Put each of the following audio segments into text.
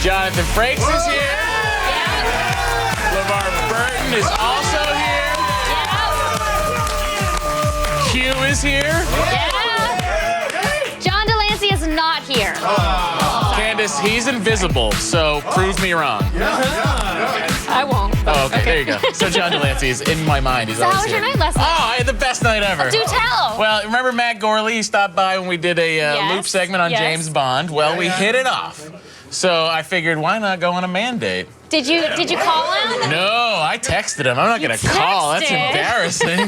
Jonathan Frakes is here. LeVar Burton is also here. Q is here. John Delancey is not here. Candace, he's invisible, so prove me wrong. I won't. Oh, okay, there you go. So John Delancey's in my mind. He's So always how was your here. night last night? Oh, I had the best night ever. Do tell. Well, remember Matt Gorley? He stopped by when we did a Yes, loop segment on yes. James Bond. Well, we hit it off. So I figured, why not go on a mandate? Did you call him? No, I texted him. I'm not going to call. That's texted? embarrassing.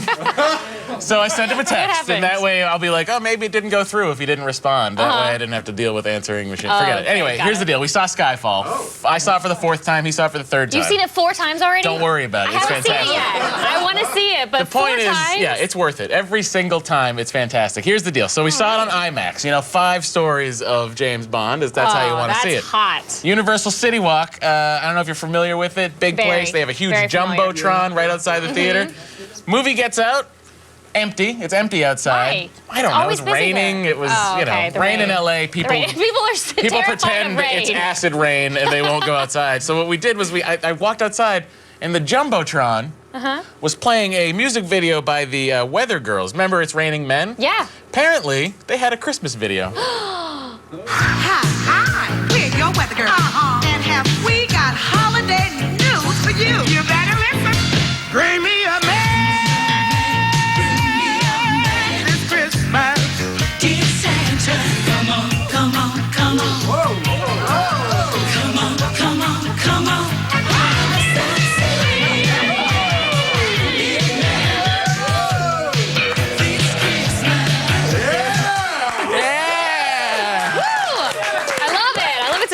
So I sent him a text, happened? and that way I'll be like, oh, maybe it didn't go through if he didn't respond. That way I didn't have to deal with answering machine. Forget it. okay, Anyway, got here's it. the deal. We saw Skyfall. I saw it for the 4th time. He saw it for the 3rd time. You've seen it 4 times already? Don't worry about it. It's I haven't fantastic. seen it yet. I want to see it, but The point 4 is, times? yeah, it's worth it. Every single time, it's fantastic. Here's the deal. So we saw it on IMAX. You know, 5 stories of James Bond. That's how you want to see it. That's hot. Universal City Walk. I don't know if you're familiar with it. Big Very, place. They have a huge very familiar. jumbotron right outside the theater. Movie gets out. Empty. It's empty outside. Why? I don't It's know. It always was busy raining. there. It was, Oh, you know, okay, the rain in rain. LA. People People are terrified pretend of rain. it's acid rain and they won't go outside. So what we did was I walked outside and the jumbotron was playing a music video by the Weather Girls. Remember, It's Raining Men? Yeah. Apparently, they had a Christmas video. Hi, we're your weather girl. And have we got holiday news for you? You better listen. Bring me a man this Christmas. Dear Santa, come on, come on, come on. Whoa, come on, come on, come on.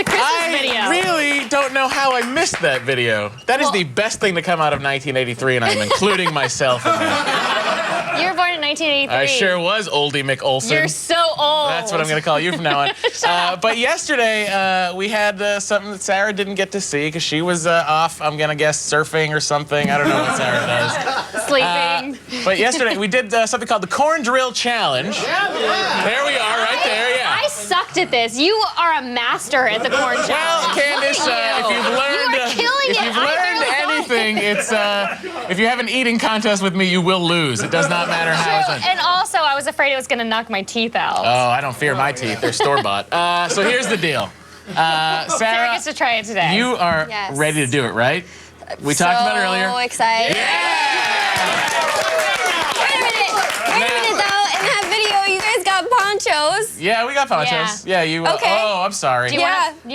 I really don't know how I missed that video. That is the best thing to come out of 1983, and I'm including myself in that. You were born in 1983. I sure was, oldie McOlson. You're so old. That's what I'm going to call you from now on. But yesterday, we had something that Sarah didn't get to see because she was off, I'm going to guess, surfing or something. I don't know what Sarah does. Sleeping. But yesterday, we did something called the Corn Drill Challenge. There we are, right there, yeah. I sucked at this. You are a master at the corn challenge. Well, Candace, if you've learned, anything, it's if you have an eating contest with me, you will lose. It does not matter how it's done. And also, I was afraid it was going to knock my teeth out. Oh, I don't fear my teeth. They're store-bought. So here's the deal. Sarah gets to try it today. You are ready to do it, right? We talked about it earlier. So excited. Wait a minute though. In that video, you guys got ponchos. Yeah, we got ponchos. Yeah, you. Okay. Oh, I'm sorry. Do you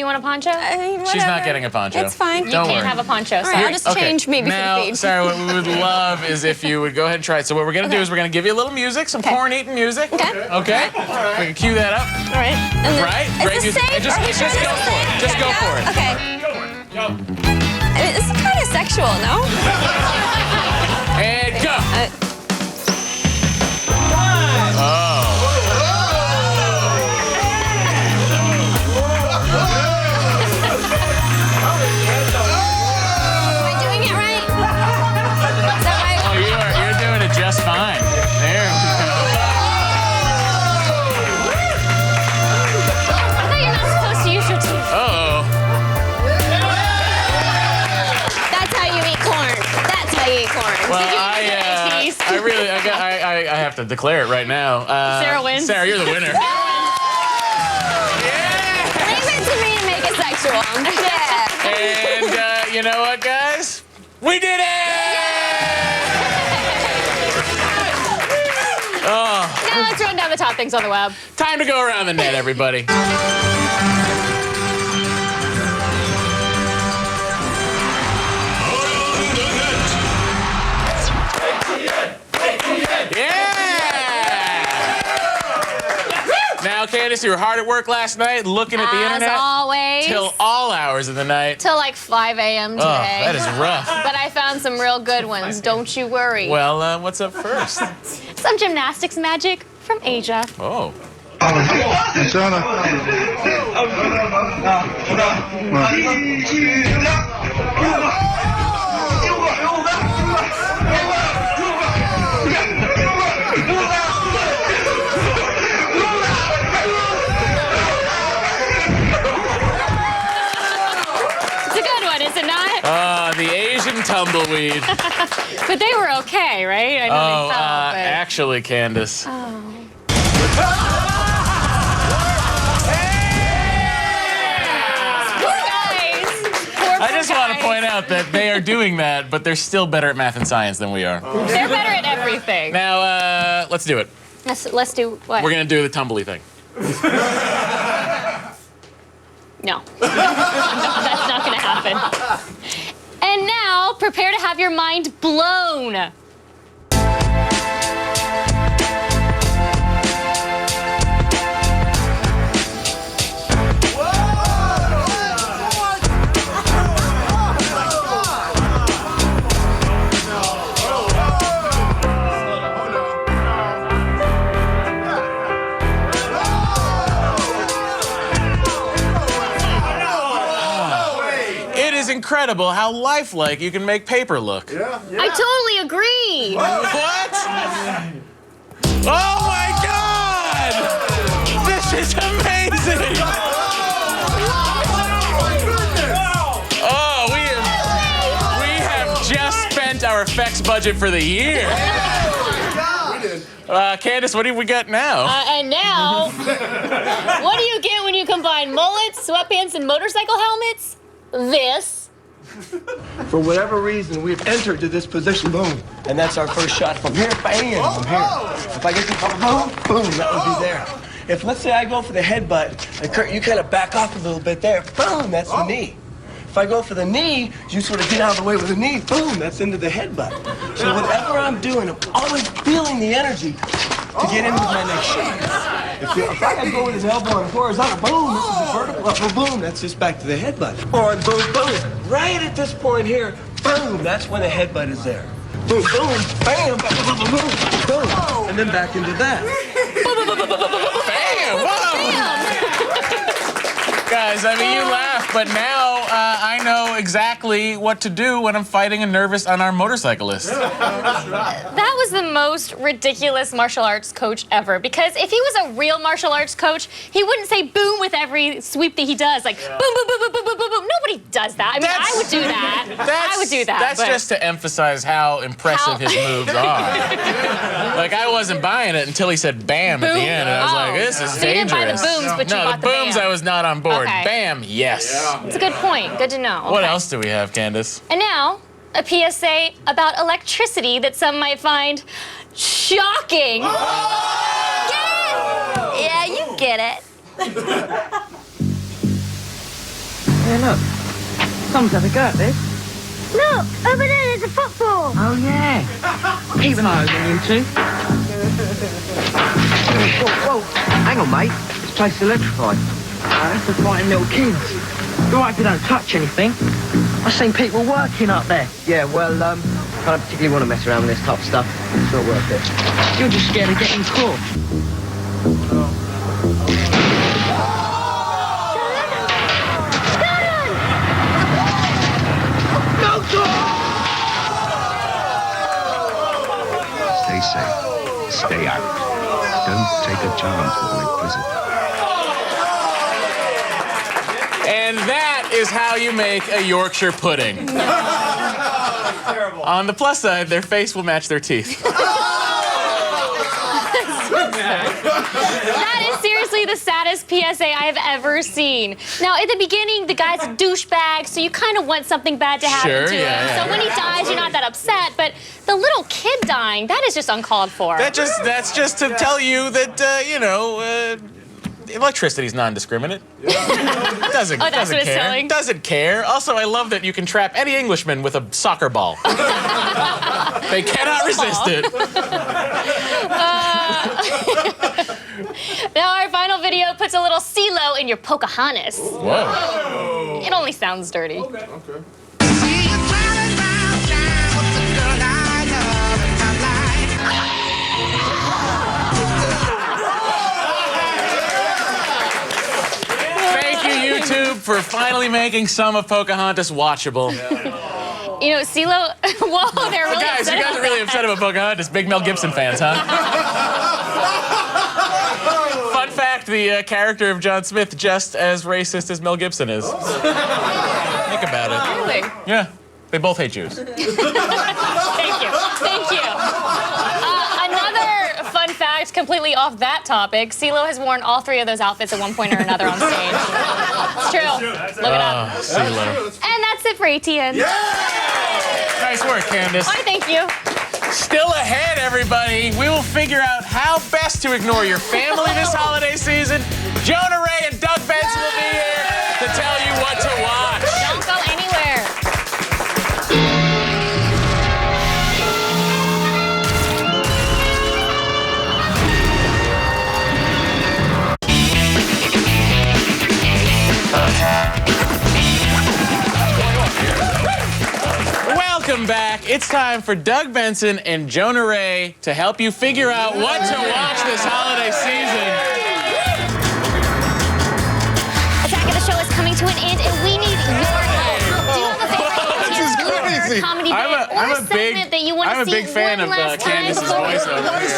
want a poncho? I mean, She's not whatever. getting a poncho. It's fine. You Don't can't worry. have a poncho. All right, Sorry. I'll just change maybe now, for the feed. Sarah, what we would love is if you would go ahead and try it. So what we're going to do is we're going to give you a little music, some corn-eating music. Okay. Okay? We can cue that up. All right. And then, Right? Is Great this music. safe? And just Are we sure go this is for it. safe? Just go for it. Okay. I mean, this is kind of sexual, no? And go. Am I doing it right? Is that right? Oh, you're doing it just fine. There we go. I thought you're not supposed to use your teeth. Uh-oh. That's how you eat corn. That's how you eat corn. Well, I have to declare it right now. Sarah wins. Sarah, you're the winner. Leave it to me to make it sexual. Yeah. And you know what, guys? We did it! Oh, Now let's run down the top things on the web. time to go around the net, everybody. Now, Candace, you were hard at work last night looking at the internet. As always. Till all hours of the night. Till like 5 a.m. today. Oh, that is rough. But I found some real good ones. Don't you worry. Well, what's up first? Some gymnastics magic from Asia. Oh. Jonah. tumbleweed. But they were okay, right? I know Oh, they fell, but... actually, Candace. I just want to point out that they are doing that, but they're still better at math and science than we are. They're better at everything. Now, let's do it. Let's do what? We're going to do the tumbly thing. No. That's not going to happen. And now, prepare to have your mind blown. Incredible how lifelike you can make paper look. Yeah. I totally agree. What? Oh my God! This is amazing! Oh, we have just spent our effects budget for the year. Candace, what do we got now? And now, what do you get when you combine mullets, sweatpants, and motorcycle helmets? This. For whatever reason, we've entered to this position, boom. And that's our first shot from here, bang, from here. If I get the cover, boom, boom, that would be there. If, let's say I go for the headbutt, and Kurt, you kind of back off a little bit there, boom, that's the knee. If I go for the knee, you sort of get out of the way with the knee, boom, that's into the headbutt. So whatever I'm doing, I'm always feeling the energy to get into my next shot. If I go with his elbow on horizontal, boom, this is a vertical upper, boom, that's just back to the headbutt. Or boom, boom, right at this point here, boom, that's when the headbutt is there. Boom, boom, bam, boom, boom, boom, boom, and then back into that. Bam, Guys, I mean, you laugh, but now I know exactly what to do when I'm fighting a nervous, unarmed motorcyclist. That was the most ridiculous martial arts coach ever, because if he was a real martial arts coach, he wouldn't say boom with every sweep that he does, like boom, boom, boom, boom, boom, boom, boom, boom. Nobody does that. I mean, I would do that. I would do that. That's just to emphasize how impressive his moves are. Like, I wasn't buying it until he said bam boom. At the end, and I was like, this is so dangerous. You didn't buy the booms, but you bought the booms, bam. I was not on board. Okay. Bam, yes. It's a good point. Good to know. What else do we have, Candace? And now, a PSA about electricity that some might find shocking. Get it? Yeah, you get it. Yeah, look. Someone's had a go at this. Look, over there, there's a football. Oh, yeah. Keep an eye on you two. Whoa, hang on, mate. This place is electrified. That's for fighting little kids. You're right if you don't touch anything. I've seen people working up there. Yeah, well, I don't particularly want to mess around with this type of stuff. It's not worth it. You're just scared of getting caught. Stay safe. Stay out. Don't take a chance with electricity. And that is how you make a Yorkshire pudding. On the plus side, their face will match their teeth. That is seriously the saddest PSA I have ever seen. Now, at the beginning, the guy's a douchebag, so you kind of want something bad to happen to him. So when he dies, you're not that upset, but the little kid dying, that is just uncalled for. That's just to tell you that, electricity's non-discriminate. Doesn't care. Doesn't care. Also, I love that you can trap any Englishman with a soccer ball. They cannot resist it. Now our final video puts a little CeeLo in your Pocahontas. Whoa. It only sounds dirty. Okay. YouTube for finally making some of Pocahontas watchable. You know, CeeLo, whoa, they're really guys, upset you guys are really upset about Pocahontas. Big Mel Gibson fans, huh? Fun fact, the character of John Smith just as racist as Mel Gibson is. Think about it. Really? Yeah. They both hate Jews. Thank you. Thank you. Another fun fact, completely off that topic, CeeLo has worn all 3 of those outfits at one point or another on stage. It's true. Look it up. CeeLo. And that's it for ETN. Nice work, Candace. Why, thank you. Still ahead, everybody. We will figure out how best to ignore your family this holiday season. Jonah Ray and Doug Benson will be here to tell you what to watch. Don't go anywhere. Welcome back. It's time for Doug Benson and Jonah Ray to help you figure out what to watch this holiday season. Attack of the Show is coming to an end, and we need your help. Do you have a favorite comedy bit or a segment that you want to see? I'm a big fan of Candace's voice over here.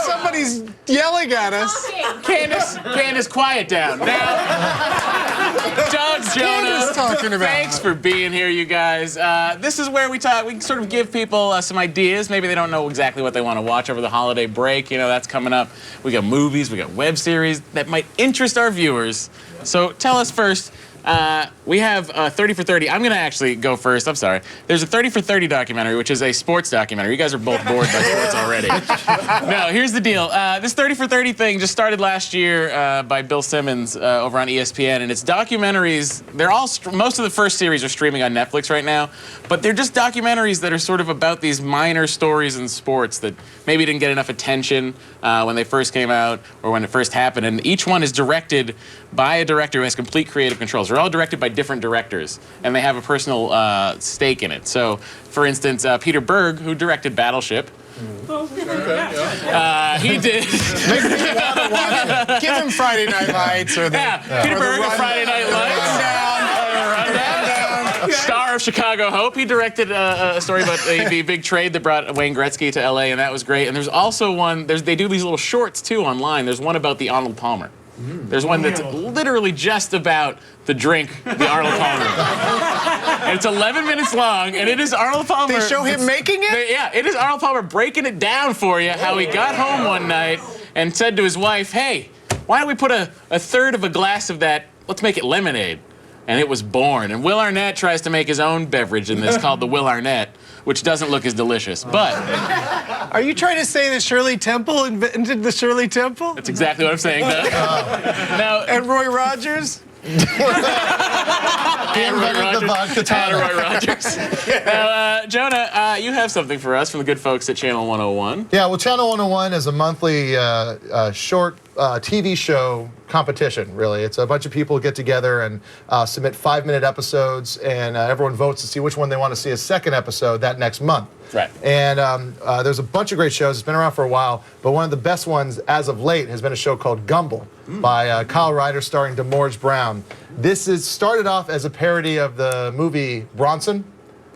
Somebody's yelling at us. Candace, quiet down. Now, Doug, Jonah, thanks for being here, you guys. This is where we talk. We sort of give people some ideas. Maybe they don't know exactly what they want to watch over the holiday break. You know, that's coming up. We got movies, we got web series that might interest our viewers. So tell us first. We have 30 for 30. I'm going to actually go first. I'm sorry. There's a 30 for 30 documentary, which is a sports documentary. You guys are both bored by sports already. No, here's the deal. This 30 for 30 thing just started last year by Bill Simmons over on ESPN, and it's documentaries. They're all most of the first series are streaming on Netflix right now, but they're just documentaries that are sort of about these minor stories in sports that maybe didn't get enough attention when they first came out or when it first happened. And each one is directed by a director who has complete creative controls. They're all directed by different directors, and they have a personal stake in it. So, for instance, Peter Berg, who directed Battleship, he did. Give him Friday Night Lights or the Peter Berg of Friday Night Lights. Star of Chicago Hope. He directed a story about the big trade that brought Wayne Gretzky to LA, and that was great. And there's also one. They do these little shorts too online. There's one about the Arnold Palmer. There's one that's literally just about the drink, the Arnold Palmer. And it's 11 minutes long, and it is Arnold Palmer. They show him making it? Yeah, it is Arnold Palmer breaking it down for you, how he got home one night and said to his wife, hey, why don't we put a third of a glass of that, let's make it lemonade. And it was born. And Will Arnett tries to make his own beverage in this called the Will Arnett, which doesn't look as delicious, but... Are you trying to say that Shirley Temple invented the Shirley Temple? That's exactly what I'm saying, Doug. Now, and Roy Rogers? He invented the vodka tonic. Roy Rogers. Now, Jonah, you have something for us from the good folks at Channel 101. Yeah, well, Channel 101 is a monthly short TV show competition, really. It's a bunch of people get together and submit 5-minute episodes, and everyone votes to see which one they want to see a second episode that next month. Right. And there's a bunch of great shows. It's been around for a while, but one of the best ones as of late has been a show called Gumball by Kyle Ryder starring Demorge Brown. This is started off as a parody of the movie Bronson.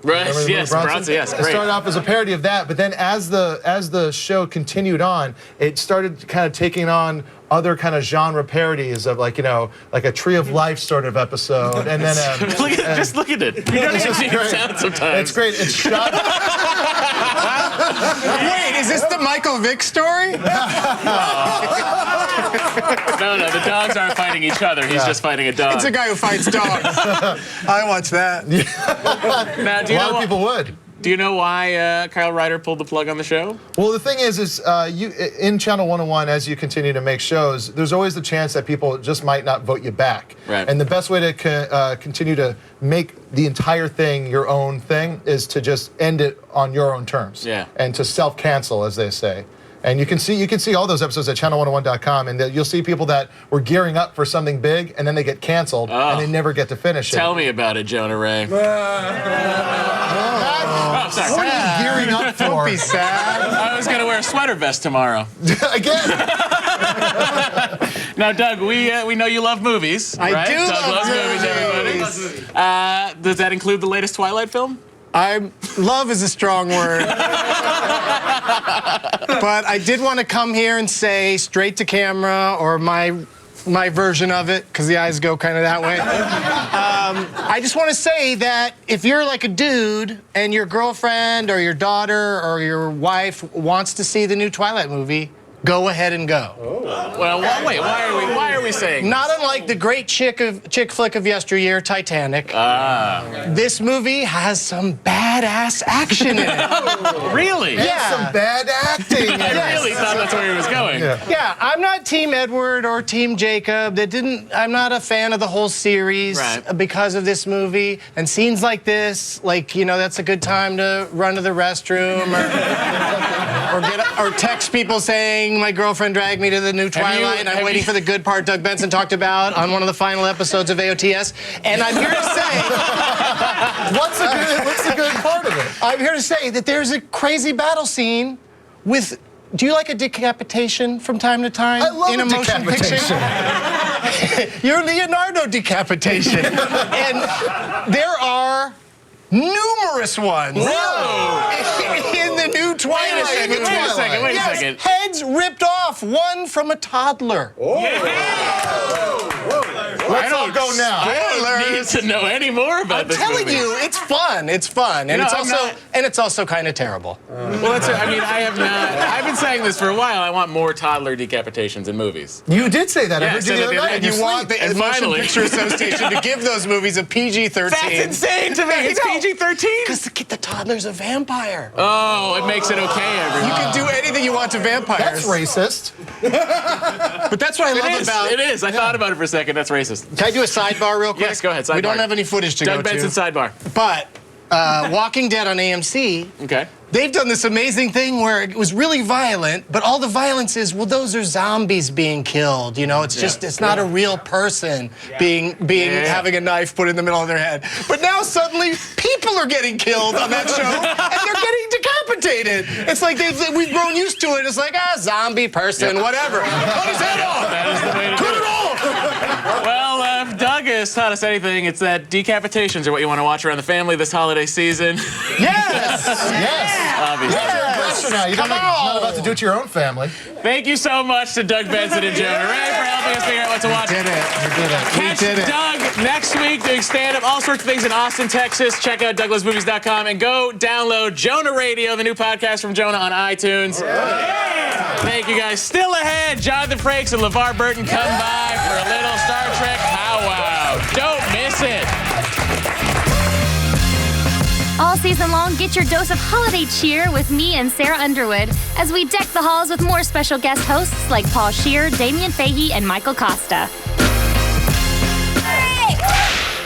Right, yes, Bronson, yes, great. It started off as a parody of that, but then as the show continued on, it started kind of taking on other kind of genre parodies of, like, you know, like a Tree of Life sort of episode, and then just look at it. You don't even see it sound sometimes. It's great. It's shot. Wait, is this the Michael Vick story? No, the dogs aren't fighting each other. He's just fighting a dog. It's a guy who fights dogs. I watch that. Now, A lot of people would. Do you know why Kyle Ryder pulled the plug on the show? Well, the thing is you in Channel 101, as you continue to make shows, there's always the chance that people just might not vote you back. Right. And the best way to continue to make the entire thing your own thing is to just end it on your own terms. Yeah. And to self-cancel, as they say. And you can see all those episodes at channel101.com, and you'll see people that were gearing up for something big, and then they get canceled, and they never get to finish it. Tell me about it, Jonah Ray. Sorry. What are you gearing up for? Don't be sad. I was going to wear a sweater vest tomorrow. Again. Now, Doug, we know you love movies. I do Doug love loves movies, everybody. Does that include the latest Twilight film? Love is a strong word. But I did want to come here and say, straight to camera, or my version of it, because the eyes go kind of that way. I just want to say that if you're like a dude and your girlfriend or your daughter or your wife wants to see the new Twilight movie, go ahead and go. Well, wait, why are we saying Not unlike the great chick flick of yesteryear, Titanic. This movie has some badass action in it. Really? Yeah. Some bad acting. I really thought that's where he was going. Yeah, I'm not Team Edward or Team Jacob. I'm not a fan of the whole series because of this movie. And scenes like this, like, you know, that's a good time to run to the restroom or text people saying, my girlfriend dragged me to the new Twilight and I'm waiting for the good part Doug Benson talked about on one of the final episodes of AOTS. And I'm here to say... What's the good part of it? I'm here to say that there's a crazy battle scene with... Do you like a decapitation from time to time? I love in a motion decapitation. Picture? Your Leonardo decapitation. And there are numerous ones. In the new Twilight movie. Wait a second. Heads ripped off, one from a toddler. Let's all go now. I don't need to know any more about this movie. I'm telling you, it's fun. It's fun, and it's also kind of terrible. Well, that's. I mean, I have not. I've been saying this for a while. I want more toddler decapitations in movies. You did say that. Yeah, I heard you the other night. You want the Motion Picture Association to give those movies a PG-13. That's insane to me. It's PG-13. Because the toddler's a vampire. Oh, it makes it okay. Everyone. You can do anything you want to vampires. That's racist. But that's what I love about it. Is. I thought about it for a second. That's racist. Can I do a sidebar real quick? Yes, go ahead. Sidebar. We don't have any footage to go to. Doug Benson sidebar. But Walking Dead on AMC. Okay. They've done this amazing thing where it was really violent, but all the violence is, well, those are zombies being killed. You know, it's just, it's not a real person having a knife put in the middle of their head. But now suddenly people are getting killed on that show, and they're getting decapitated. It's like we've grown used to it. It's like, zombie person, whatever. Cut his head off. That is the way to Cut do it off. Well, if Doug has taught us anything, it's that decapitations are what you want to watch around the family this holiday season. Yes. Obviously. You don't not about to do it to your own family. Thank you so much to Doug Benson and Jonah Ray for helping us figure out what to watch. We did it. Catch Doug next week doing stand-up, all sorts of things in Austin, Texas. Check out DouglasMovies.com and go download Jonah Radio, the new podcast from Jonah on iTunes. Thank you guys. Still ahead, Jonathan Frakes and LeVar Burton come by for a little Star Trek powwow. Don't miss it. All season long, get your dose of holiday cheer with me and Sarah Underwood as we deck the halls with more special guest hosts like Paul Scheer, Damian Fahey, and Michael Costa.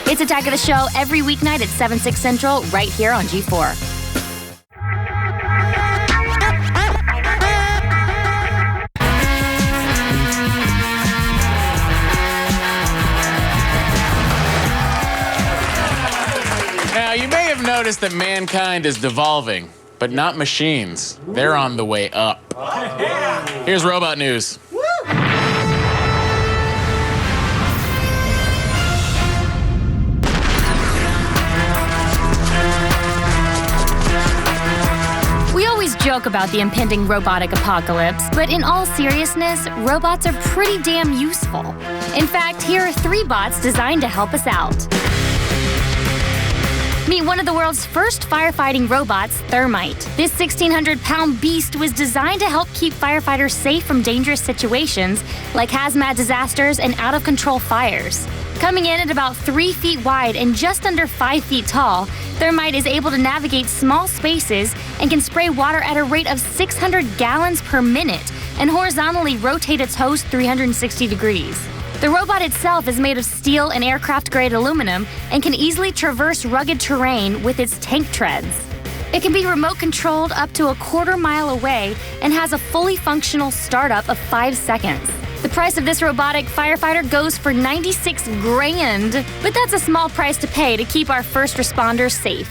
It's Attack of the Show every weeknight at 7, 6 Central right here on G4. Now, you may have noticed that mankind is devolving, but not machines. They're on the way up. Here's robot news. We always joke about the impending robotic apocalypse, but in all seriousness, robots are pretty damn useful. In fact, here are 3 bots designed to help us out. Meet one of the world's first firefighting robots, Thermite. This 1,600-pound beast was designed to help keep firefighters safe from dangerous situations like hazmat disasters and out-of-control fires. Coming in at about 3 feet wide and just under 5 feet tall, Thermite is able to navigate small spaces and can spray water at a rate of 600 gallons per minute and horizontally rotate its hose 360 degrees. The robot itself is made of steel and aircraft-grade aluminum and can easily traverse rugged terrain with its tank treads. It can be remote-controlled up to a quarter-mile away and has a fully functional startup of 5 seconds. The price of this robotic firefighter goes for $96 grand, but that's a small price to pay to keep our first responders safe.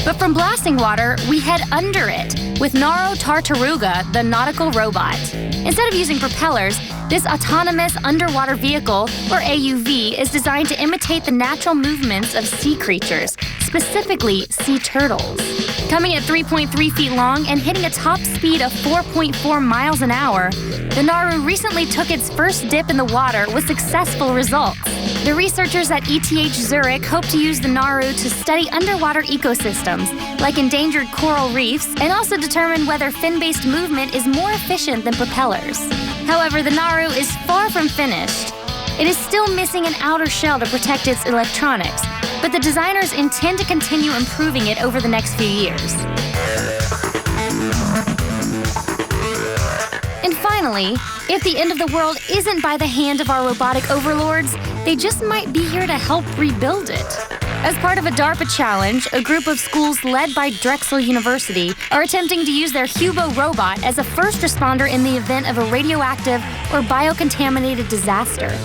But from blasting water, we head under it with Naro Tartaruga, the nautical robot. Instead of using propellers, this autonomous underwater vehicle, or AUV, is designed to imitate the natural movements of sea creatures, specifically sea turtles. Coming at 3.3 feet long and hitting a top speed of 4.4 miles an hour, the Naru recently took its first dip in the water with successful results. The researchers at ETH Zurich hope to use the Naru to study underwater ecosystems, like endangered coral reefs, and also determine whether fin-based movement is more efficient than propellers. However, the Naru is far from finished. It is still missing an outer shell to protect its electronics, but the designers intend to continue improving it over the next few years. And finally, if the end of the world isn't by the hand of our robotic overlords, they just might be here to help rebuild it. As part of a DARPA challenge, a group of schools led by Drexel University are attempting to use their Hubo robot as a first responder in the event of a radioactive or biocontaminated disaster.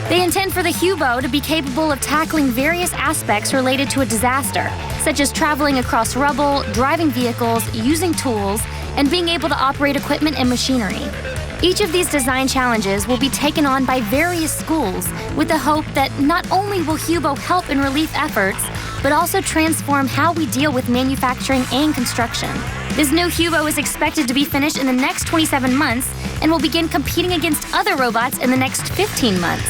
They intend for the Hubo to be capable of tackling various aspects related to a disaster, such as traveling across rubble, driving vehicles, using tools, and being able to operate equipment and machinery. Each of these design challenges will be taken on by various schools with the hope that not only will Hubo help in relief efforts, but also transform how we deal with manufacturing and construction. This new Hubo is expected to be finished in the next 27 months and will begin competing against other robots in the next 15 months.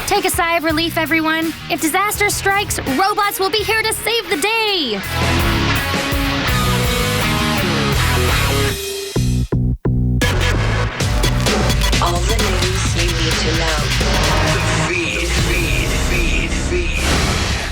Take a sigh of relief, everyone. If disaster strikes, robots will be here to save the day. All the news you need to know. Feed.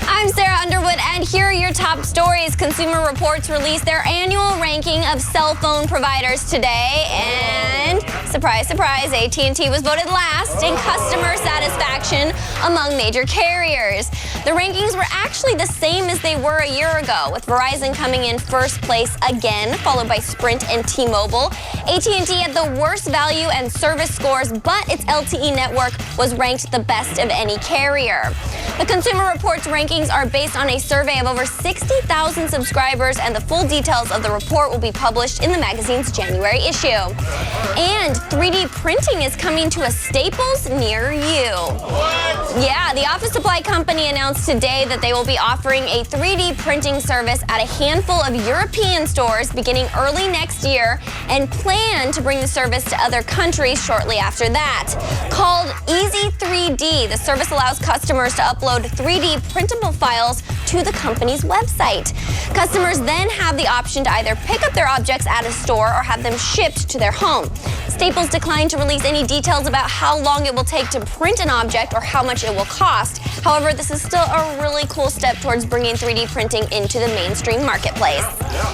I'm Sarah Underwood, and here are your top stories. Consumer Reports released their annual ranking of cell phone providers today, and surprise, surprise, AT&T was voted last in customer satisfaction among major carriers. The rankings were actually the same as they were a year ago, with Verizon coming in first place again, followed by Sprint and T-Mobile. AT&T had the worst value and service scores, but its LTE network was ranked the best of any carrier. The Consumer Reports rankings are based on a survey of over 60,000 subscribers, and the full details of the report will be published in the magazine's January issue. And 3D printing is coming to a Staples near you. What? Yeah, the office supply company announced today that they will be offering a 3D printing service at a handful of European stores beginning early next year, and plan to bring the service to other countries shortly after that. Called Easy 3D, the service allows customers to upload 3D printable files to the company's website. Customers then have the option to either pick up their objects at a store or have them shipped to their home. Staples declined to release any details about how long it will take to print an object or how much it will cost. However, this is still a really cool step towards bringing 3D printing into the mainstream marketplace.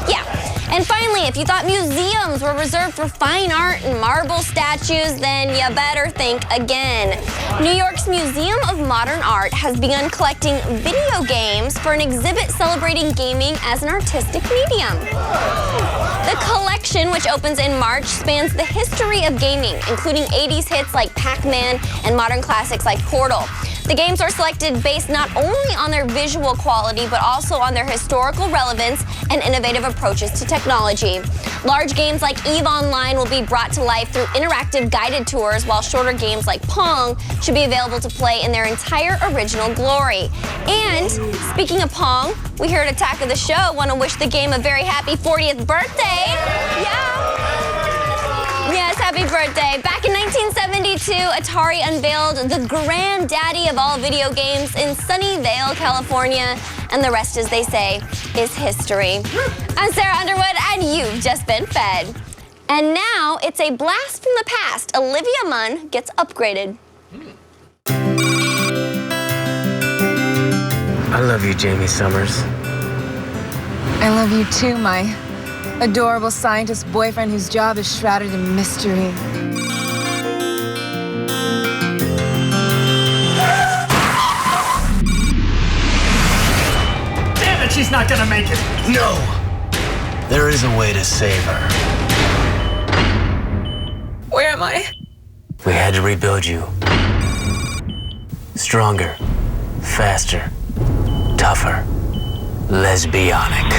Yeah. And finally, if you thought museums were reserved for fine art and marble statues, then you better think again. New York's Museum of Modern Art has begun collecting video games for an exhibit celebrating gaming as an artistic medium. The collection, which opens in March, spans the history of gaming, including 80s hits like Pac-Man and modern classics like Portal. The games are selected based not only on their visual quality, but also on their historical relevance and innovative approaches to technology. Large games like EVE Online will be brought to life through interactive guided tours, while shorter games like Pong should be available to play in their entire original glory. And speaking of Pong, we here at Attack of the Show want to wish the game a very happy 40th birthday. Yeah. Yes, happy birthday. Back in 1972, Atari unveiled the granddaddy of all video games in Sunnyvale, California. And the rest, as they say, is history. I'm Sarah Underwood, and you've just been fed. And now, it's a blast from the past. Olivia Munn gets upgraded. I love you, Jamie Summers. I love you too, my adorable scientist boyfriend whose job is shrouded in mystery. Damn it, she's not gonna make it. No! There is a way to save her. Where am I? We had to rebuild you. Stronger, faster, tougher, lesbionic.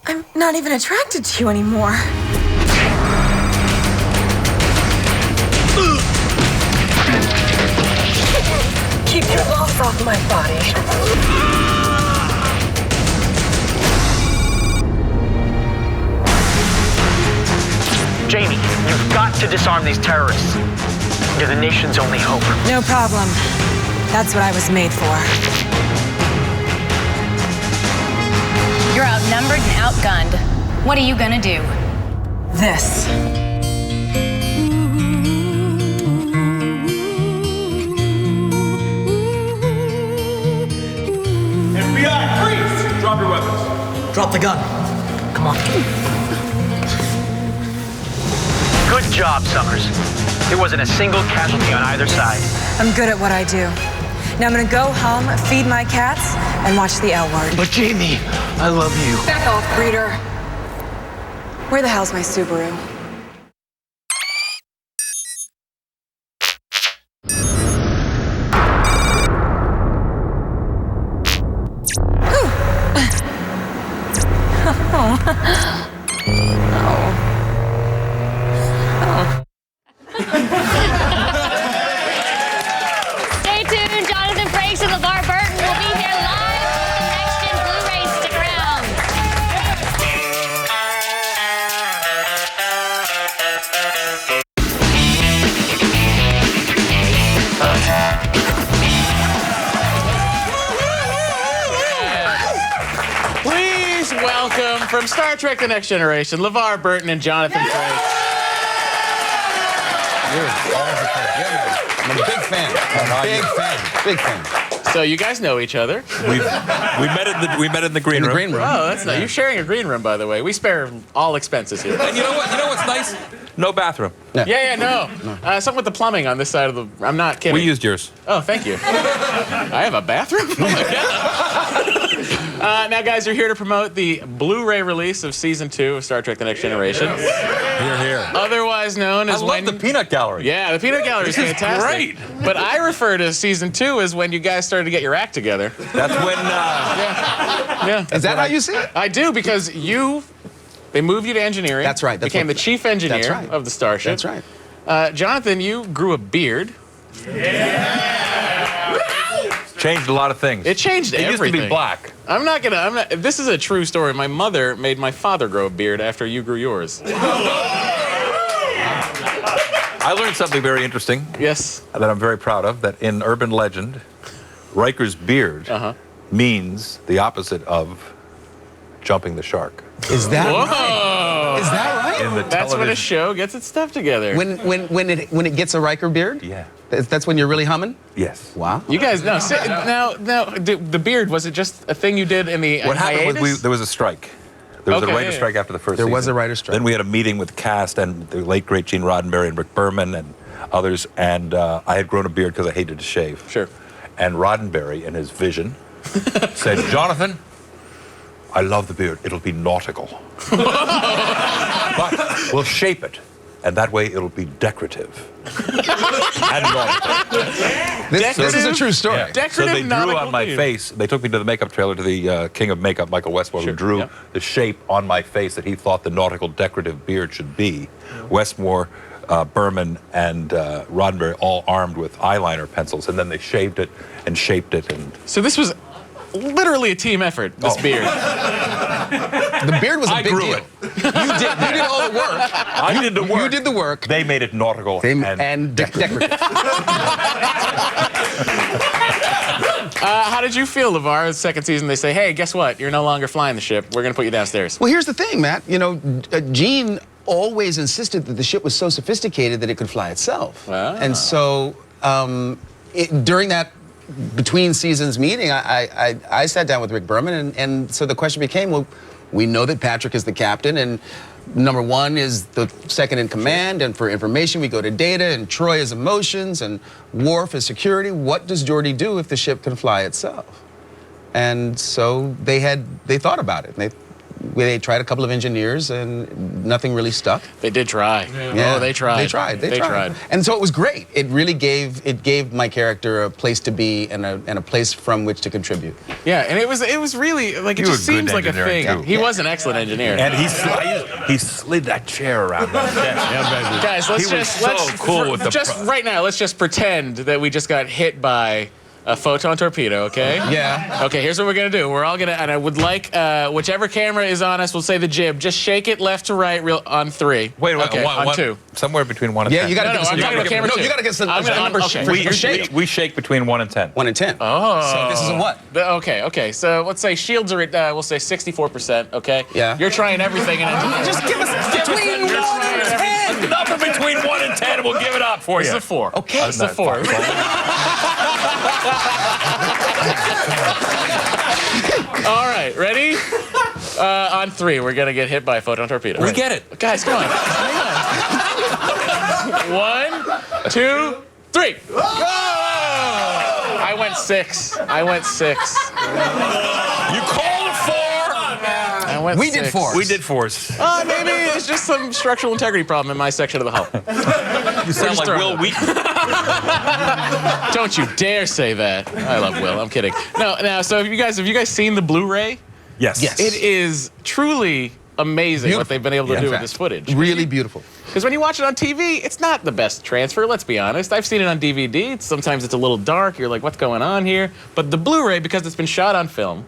I'm not even attracted to you anymore. Keep your loss off my body. Jamie, you've got to disarm these terrorists. You're the nation's only hope. No problem. That's what I was made for. You're outnumbered and outgunned. What are you gonna do? This. FBI, freeze! Drop your weapons. Drop the gun. Come on. Good job, Summers. There wasn't a single casualty on either side. I'm good at what I do. Now I'm gonna go home, feed my cats, and watch the L Word. But Jamie, I love you. Back off, breeder. Where the hell's my Subaru? Stay tuned. Jonathan Frakes and LeVar Burton will be here live with the Next Gen Blu-ray. Stick around. Please welcome from Star Trek The Next Generation, LeVar Burton and Jonathan Frakes. I'm a big fan. Big fan. So you guys know each other. We met in the green room. Oh, that's nice. You're sharing a green room, by the way. We spare all expenses here. And you know what? You know what's nice? No bathroom. Yeah, no. Something with the plumbing on this side of the. I'm not kidding. We used yours. Oh, thank you. I have a bathroom. Oh my God. Now, guys, you're here to promote the Blu-ray release of Season 2 of Star Trek: The Next Generation. Here. Otherwise known as I love the Peanut Gallery. Yeah, the Peanut Gallery is fantastic. Great. But I refer to Season 2 as when you guys started to get your act together. That's when. Yeah. Is that how you see it? I do, because they moved you to engineering. That's right. Became the chief engineer of the starship. That's right. Jonathan, you grew a beard. Changed a lot of things. It changed everything. It used to be black. This is a true story. My mother made my father grow a beard after you grew yours. I learned something very interesting. Yes. That I'm very proud of. That in urban legend, Riker's beard means the opposite of jumping the shark. Is that Whoa. right? Is that right? That's when a show gets its stuff together. When it gets a Riker beard? Yeah. That's when you're really humming? Yes. Wow. You guys know. Now, the beard, was it just a thing you did in the What happened hiatus? was there was a strike. There was a writer's strike after the first season. There was a writer's strike. Then we had a meeting with the cast and the late, great Gene Roddenberry and Rick Berman and others, and I had grown a beard because I hated to shave. Sure. And Roddenberry, in his vision, said, Jonathan, I love the beard. It'll be nautical. But we'll shape it, and that way it'll be decorative. And nautical. This is a true story. Yeah. So they drew on my face. They took me to the makeup trailer to the king of makeup, Michael Westmore, who drew the shape on my face that he thought the nautical decorative beard should be. Westmore, Berman, and Roddenberry all armed with eyeliner pencils, and then they shaved it and shaped it. And So this was literally a team effort, this beard. The beard was a big deal. It. You did all the work. I did the work. You did the work. They made it nautical and decorative. How did you feel, LeVar? The second season, they say, hey, guess what? You're no longer flying the ship. We're going to put you downstairs. Well, here's the thing, Matt. You know, Gene always insisted that the ship was so sophisticated that it could fly itself. Wow. And so during that between seasons meeting, I sat down with Rick Berman, and so the question became, well, we know that Patrick is the captain, and number one is the second in command, and for information we go to data, and Troy is emotions, and Worf is security. What does Geordi do if the ship can fly itself? And so they thought about it, and they tried a couple of engineers, and nothing really stuck. They did try. Yeah. Oh, they tried. They tried. And so it was great. It really gave my character a place to be and a place from which to contribute. Yeah, and it was really like it just seems like a thing. Too. He was an excellent engineer. And he slid that chair around that desk. Guys, let's right now, let's just pretend that we just got hit by a photon torpedo, okay? Yeah. Okay, here's what we're gonna do. We're all gonna, and I would like, whichever camera is on us, we'll say the jib. Just shake it left to right, on 3. Wait, okay, on 2. Somewhere between 1 and 10. Yeah, you gotta I'm talking about camera 2. you gotta get some number shake. We shake between 1 and 10. 1 and 10. Oh. So this is a what? Okay. So let's say shields are at, we'll say 64%, okay? Yeah. You're trying everything in engineering. Just give us between 1 and 10. A number between 1 and 10, and we'll give it up for you. It's a 4. Okay. It's a 4. All right, ready? On 3, we're gonna get hit by a photon torpedo. We get it. Guys, come on. Hang on. 1, 2, 3. Go! I went 6. You called a 4. I went We 6. did 4. We did 4s. Maybe it's just some structural integrity problem in my section of the hull. You sound like Will Wheaton. Don't you dare say that. I love Will. I'm kidding. No. So have you guys seen the Blu-ray? Yes. It is truly amazing what they've been able to do with this footage. Really beautiful. Because when you watch it on TV, it's not the best transfer, let's be honest. I've seen it on DVD. Sometimes it's a little dark. You're like, what's going on here? But the Blu-ray, because it's been shot on film,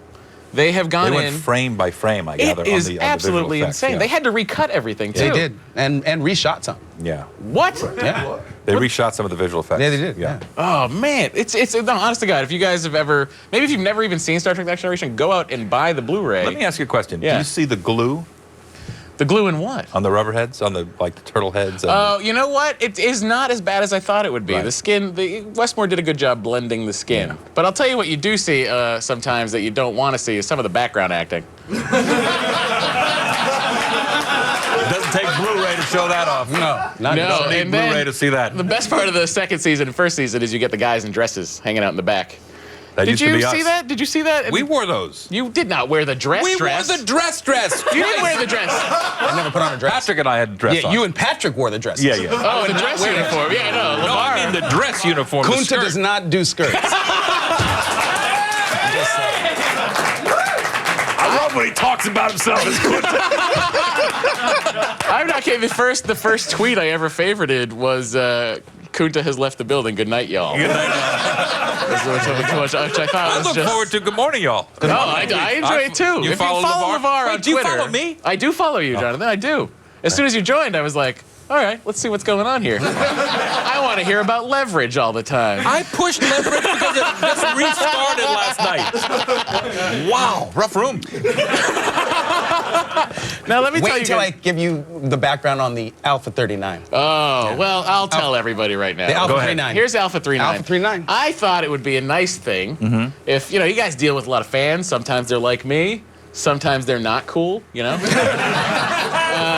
they have gone in. They went frame by frame, I gather. It is on the absolutely visual effects, insane. yeah. They had to recut everything, too. They did. And reshot some. Yeah. What? Yeah. They reshot some of the visual effects. Yeah, they did. Yeah. Oh, man. It's no, honest to God, if you guys have ever, maybe if you've never even seen Star Trek The Next Generation, go out and buy the Blu-ray. Let me ask you a question. Yeah. Do you see the glue? The glue in what? On the rubber heads? On the, like, the turtle heads? Oh, you know what? It is not as bad as I thought it would be. Right. The skin, Westmore did a good job blending the skin. Yeah. But I'll tell you what you do see sometimes that you don't want to see is some of the background acting. It doesn't take Blu-ray to show that off. No. You don't need Blu-ray to see that. The best part of the second season and first season is you get the guys in dresses hanging out in the back. That Did you see that? Did you see that? We wore those. You did not wear the dress. We wore the dress. You didn't wear the dress. I never put on a dress. Patrick and I had a dress on. You and Patrick wore the dresses. Yeah. Oh, in a dress uniform. Yeah, no. No, I mean the dress uniform. Kunta does not do skirts. I love when he talks about himself as Kunta. I'm not kidding. The first tweet I ever favorited was Kunta has left the building. Good night, y'all. Good night. Which I thought I was look forward to Good Morning, y'all. I enjoy it too. You if follow you follow LeVar on Wait, do you Twitter, follow me? I do follow you, Jonathan. I do. As soon as you joined, I was like, all right, let's see what's going on here. I want to hear about leverage all the time. I pushed leverage because it just restarted last night. Wow, rough room. Now let me tell you. Wait till I give you the background on the Alpha 39. Oh, well, I'll tell everybody right now. The Alpha 39. Here's Alpha 39. Alpha 39. I thought it would be a nice thing if, you guys deal with a lot of fans. Sometimes they're like me. Sometimes they're not cool,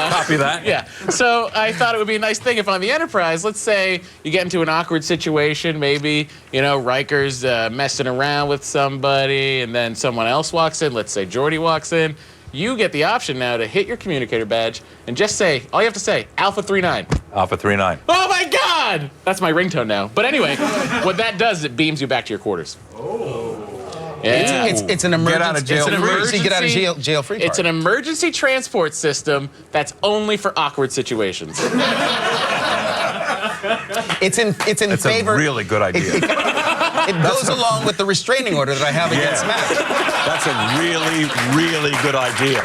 Copy that. Yeah. So I thought it would be a nice thing if on the Enterprise, let's say you get into an awkward situation, maybe, Riker's messing around with somebody, and then someone else walks in, let's say Geordi walks in. You get the option now to hit your communicator badge and just say, all you have to say, Alpha 39. Alpha 39. Oh my God! That's my ringtone now. But anyway, what that does is it beams you back to your quarters. Oh. Yeah. It's an emergency. Get out of jail. It's an emergency. Get out of jail free card. It's an emergency transport system that's only for awkward situations. It's in It's favor. a really good idea. It goes along with the restraining order that I have against Matt. That's a really, really good idea.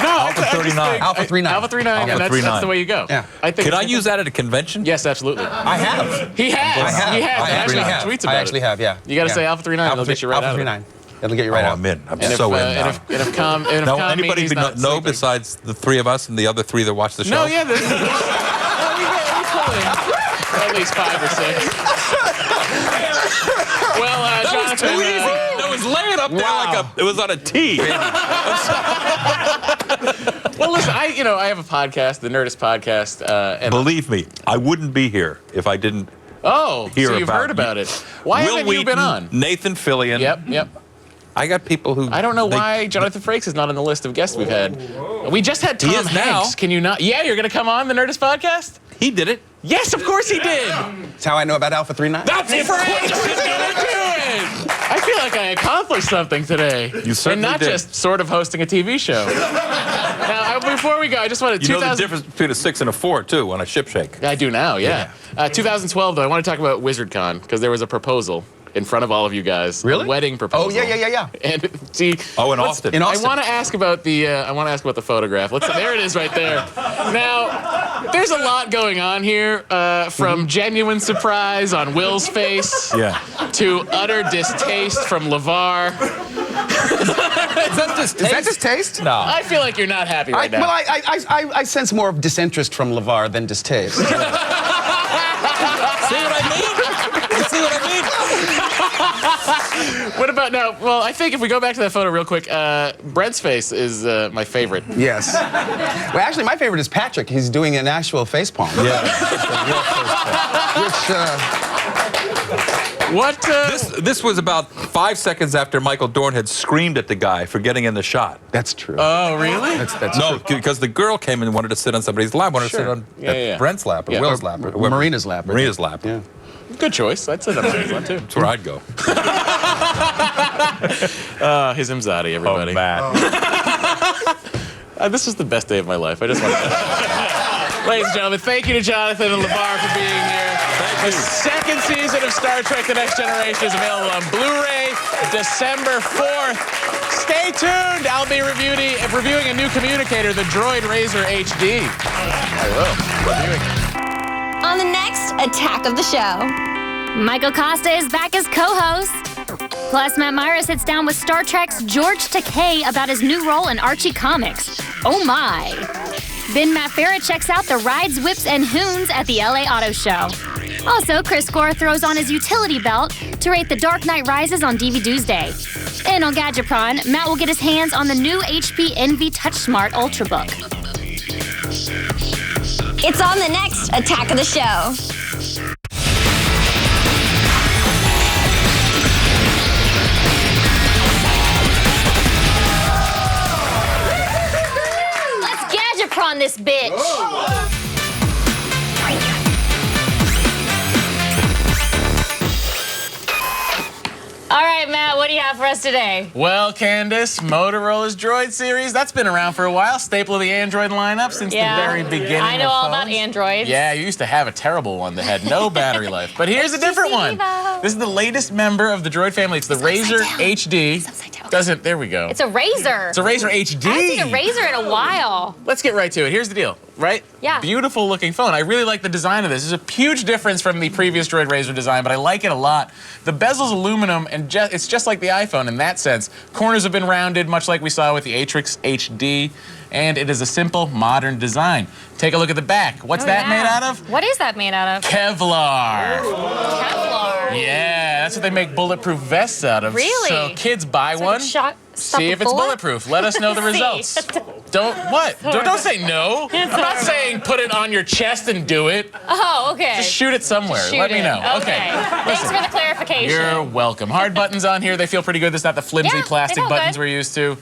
No, Alpha 39. Alpha 39. Alpha 39, and that's the way you go. Yeah. Can I use that at a convention? Yes, absolutely. I have. He has. I He have. tweets about I actually have, yeah. You got to say Alpha 39, and they'll get you right Alpha out 39. It'll get you right out. I'm in. I'm and so if, in now. And if Anybody know besides the 3 of us and the other 3 that watch the show? No, yeah. We pull in at least 5 or 6. Well, Jonathan. Too easy. That was laying up there it was on a tee. Well, listen, I have a podcast, the Nerdist podcast. And Believe me, I wouldn't be here if I didn't hear so you've heard about it. Why Will haven't you been Wheaton, on? Nathan Fillion. Yep. I got people who... I don't know why Jonathan Frakes is not on the list of guests we've had. We just had Tom Hanks. Now. Can you not? Yeah, you're going to come on the Nerdist podcast? He did it. Yes, of course he did. That's how I know about Alpha 3.9. That's it. I feel like I accomplished something today. You certainly And not did. just sort of hosting a TV show. Now, before we go, I just wanted to... You know the difference between a 6 and a 4, too, on a ship shake. I do now, yeah. 2012, though, I want to talk about WizardCon, because there was a proposal in front of all of you guys. Really? A wedding proposal. Oh, yeah. And see... Oh, in Austin. In Austin. I want to ask about the photograph. There it is right there. Now, there's a lot going on here, from genuine surprise on Will's face to utter distaste from LeVar. Is that distaste? No. I feel like you're not happy right now. Well, I sense more of disinterest from LeVar than distaste. See what I mean? See what I mean? What about now? Well, I think if we go back to that photo real quick, Brent's face is my favorite. Yes. Well, actually, my favorite is Patrick. He's doing an actual facepalm. Yeah. This was about 5 seconds after Michael Dorn had screamed at the guy for getting in the shot. That's true. Oh, really? That's no, true. because the girl came and wanted to sit on somebody's lap, wanted to sit on Brent's lap, or Will's lap, or Marina's lap. Marina's lap. Yeah. Good choice. I'd sit on Marina's lap, too. That's where I'd go. His Imzadi, everybody. Oh, man. This is the best day of my life. I just want to... Ladies and gentlemen, thank you to Jonathan and LeVar for being here. The second season of Star Trek The Next Generation is available on Blu-ray December 4th. Stay tuned. I'll be reviewing a new communicator, the Droid RAZR HD. I will. Reviewing it. On the next Attack of the Show, Michael Costa is back as co-host. Plus, Matt Myra sits down with Star Trek's George Takei about his new role in Archie Comics. Oh my! Then Matt Farah checks out the rides, whips, and hoons at the LA Auto Show. Also, Chris Gore throws on his utility belt to rate The Dark Knight Rises on DVD's Day. And on Gadget Pr0n, Matt will get his hands on the new HP Envy TouchSmart Ultrabook. it's on the next Attack of the Show. Gadget Pr0n this bitch. All right, Matt, what do you have for us today? Well, Candace, Motorola's Droid series, that's been around for a while. Staple of the Android lineup since the very beginning. I know of all phones. about Androids. Yeah, you used to have a terrible one that had no battery life. But here's a different one. This is the latest member of the Droid family. It's the RAZR HD. There we go. It's a RAZR. It's a RAZR HD. I haven't seen a RAZR in a while. Let's get right to it. Here's the deal, right? Yeah. Beautiful looking phone. I really like the design of this. There's a huge difference from the previous Droid RAZR design, but I like it a lot. The bezel's aluminum, and it's just like the iPhone in that sense. Corners have been rounded, much like we saw with the Atrix HD, and it is a simple, modern design. Take a look at the back. What's that made out of? What is that made out of? Kevlar. Kevlar. Yeah, that's what they make bulletproof vests out of. Really? So kids buy one. See if it's bulletproof. Let us know the results. Don't say no. I'm not saying put it on your chest and do it. Oh, okay. Just shoot it somewhere. Let me know. Okay. Thanks for the clarification. You're welcome. Hard buttons on here. They feel pretty good. This is not the flimsy plastic buttons we're used to.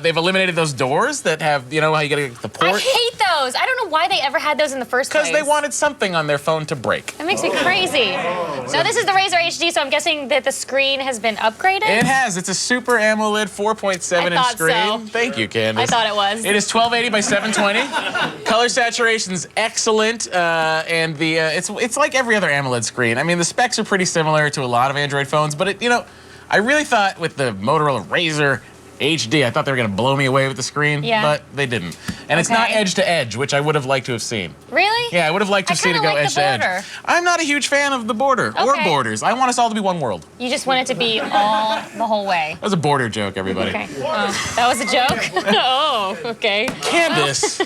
They've eliminated those doors that have, you know how you get the port? I hate those. I don't know why they ever had those in the first place. Because they wanted something on their phone to break. That makes me crazy. Now, this is the RAZR HD, so I'm guessing that the screen has been upgraded? It has. It's a Super AMOLED 4.7-inch screen. So. Thank you, Candace. I thought it was. It is 1280 by 720. Color saturation's excellent, and it's like every other AMOLED screen. I mean, the specs are pretty similar to a lot of Android phones, but I really thought with the Motorola RAZR HD, I thought they were going to blow me away with the screen, but they didn't. And it's not edge to edge, which I would have liked to have seen. Really? Yeah, I would have liked to have seen it go edge to edge. I'm not a huge fan of the border or borders. I want us all to be one world. You just want it to be all the whole way. That was a border joke, everybody. Okay. Oh, that was a joke? Oh, okay. Candace.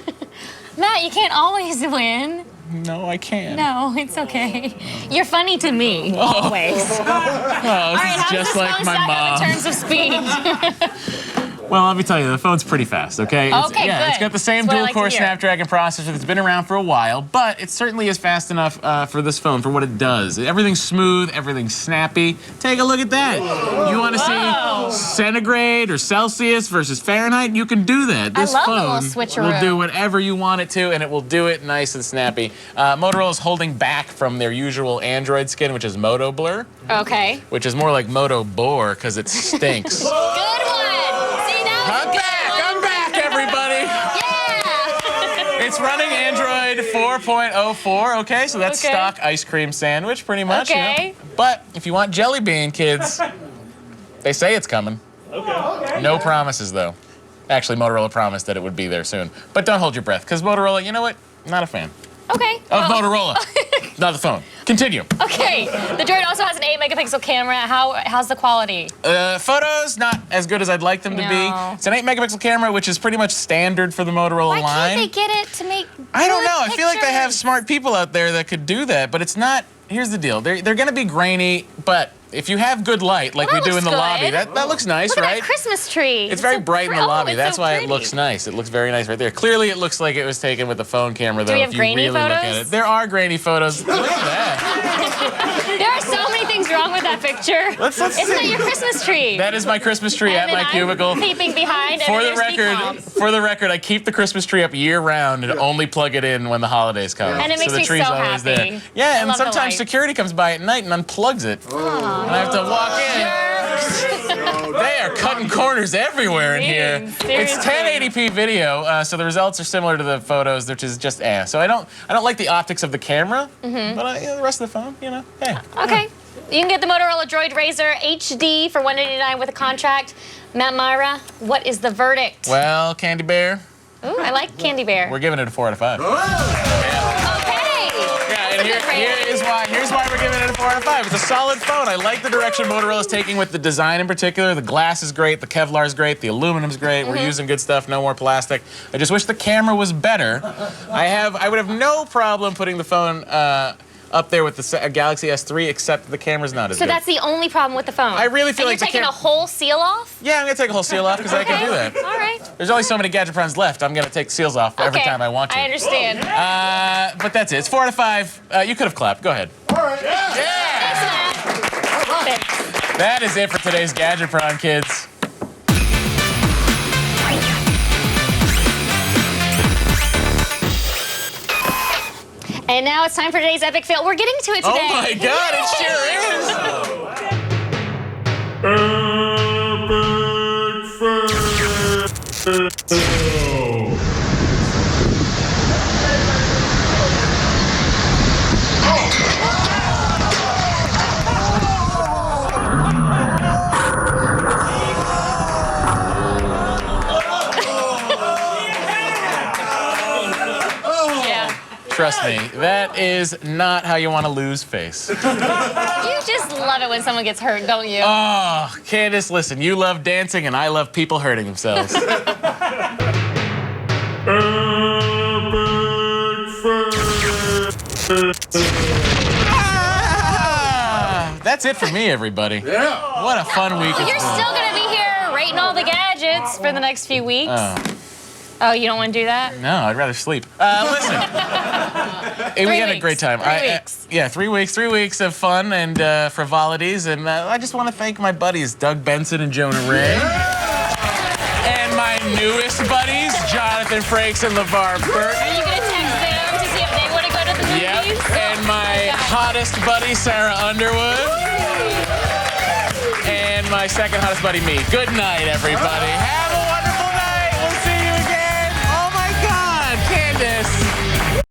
Matt, you can't always win. No, I can't. No, it's okay. You're funny to me, always. Oh, this is just like my mom. In terms of speed. Well, let me tell you, the phone's pretty fast, okay? Okay, yeah, good. It's got the same That's what I like to dual-core hear. Snapdragon processor that's been around for a while, but it certainly is fast enough for this phone, for what it does. Everything's smooth, everything's snappy. Take a look at that. You want to see centigrade or Celsius versus Fahrenheit? You can do that. This I love the phone little switcheroo. will do whatever you want it to, and it will do it nice and snappy. Motorola's holding back from their usual Android skin, which is Moto Blur, Okay. which is more like Moto Bore because it stinks. Good one. See, that was a good one. I'm back, everybody. Yeah. It's running Android 4.04, okay? So that's Okay. stock ice cream sandwich, pretty much. Okay. You know? But if you want Jelly Bean, kids, they say it's coming. Okay. No promises, though. Actually, Motorola promised that it would be there soon. But don't hold your breath, because Motorola, you know what? Not a fan. Okay. Of Motorola, not the phone. Continue. Okay. The Droid also has an 8-megapixel camera. How's the quality? Photos, not as good as I'd like them to No. be. It's an 8-megapixel camera, which is pretty much standard for the Motorola Why line. can't they get it to make I don't good know. I feel like they have pictures? smart people out there that could do that, but it's not. Here's the deal. They're going to be grainy, but if you have good light, like Well, we do in that the looks lobby, good. that looks nice, Look at right? that Christmas tree. It's very so bright in the oh, lobby. it's That's so why pretty. it looks nice. It looks very nice right there. Clearly, it looks like it was taken with the phone camera, though. we if have you grainy really look at photos? it, there are grainy photos. Look at that. There are so many things wrong with that picture. Let's Isn't see. that your Christmas tree? That is my Christmas tree And at then my I'm cubicle. peeping behind. For and the record, I keep the Christmas tree up year round and only plug it in when the holidays come. And it makes so the me tree's so always happy. there. Yeah, I and love the sometimes light. security comes by at night and unplugs it. And I have to walk in. They are cutting corners everywhere in here. It's 1080p video, so the results are similar to the photos, which is just So I don't like the optics of the camera, but the rest of the phone, you know, hey. Okay. You can get the Motorola Droid RAZR HD for $189 with a contract. Matt Mira, what is the verdict? Well, Candy Bear, Ooh, I like Candy Bear. we're giving it a 4 out of 5. Okay. Yeah, and here's why we're giving it a 4 out of 5. It's a solid phone. I like the direction Motorola's taking with the design in particular. The glass is great, the Kevlar is great, the aluminum's great. We're using good stuff, no more plastic. I just wish the camera was better. I would have no problem putting the phone up there with the Galaxy S3, except the camera's not as So good. that's the only problem with the phone. I really feel and like you're the taking a whole seal off? Yeah, I'm gonna take a whole seal off because I can do that. All right. There's only so many Gadget Pr0ns left. I'm gonna take the seals off every Okay, time I want to. I understand. But that's it. It's 4 out of 5. You could have clapped. Go ahead. Thanks, Matt. Thanks. That is it for today's Gadget Pr0n, kids. And now it's time for today's epic fail. We're getting to it today. Oh my God, it sure is. Yeah. Trust me, that is not how you want to lose face. You just love it when someone gets hurt, don't you? Oh, Candace, listen, you love dancing and I love people hurting themselves. That's it for me, everybody. Yeah. What a fun week it's You're been. still going to be here rating all the gadgets for the next few weeks. Oh, you don't want to do that? No, I'd rather sleep. Listen, we had a great time. 3 weeks. Yeah, 3 weeks. 3 weeks of fun and frivolities, and I just want to thank my buddies, Doug Benson and Jonah Ray, and my newest buddies, Jonathan Frakes and LeVar Burton. Are you going to text them to see if they want to go to the movies? Yep, and my hottest buddy, Sarah Underwood, and my second hottest buddy, me. Good night, everybody. Have a wonderful